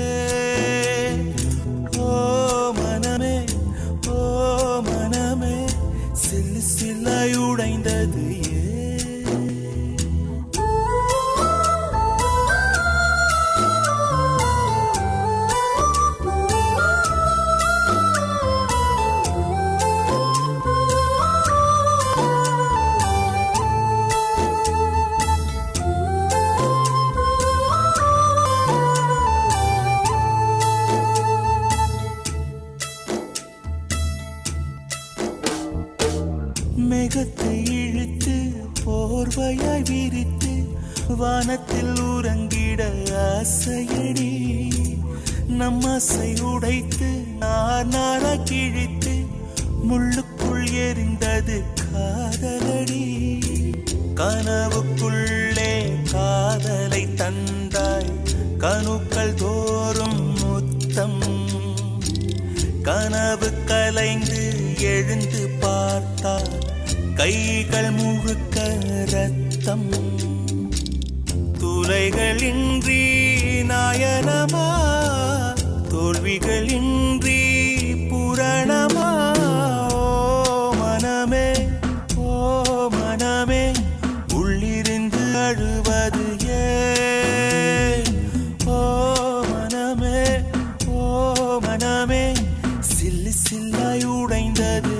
ஏன்? ஓ மனமே, ஓ மனமே, சில்லு சில்லாய் உடைந்தது ஏன்? மேகத்தை இழுத்து போர்வையாய் விரித்து வானத்தில் உறங்கிட ஆசையடி. நம் ஆசை உடைத்து நாரா கிழித்து முள்ளுக்குள் எரிந்தது காதலடி. கனவுக்குள்ளே காதலை தந்தாய், கணுக்கள் தோறும் முத்தம். கனவு கலைந்து எழுந்து பார்த்தார், கைகள் முழுக்க ரத்தம். துளைகளின்றி நாயனமா, தோல்விகளின்றி புரணமா. ஓ மனமே, ஓ மனமே, உள்ளிருந்து அழுவது ஏன்? ஓ மனமே, ஓ மனமே, சில்லு சில்லாய் உடைந்தது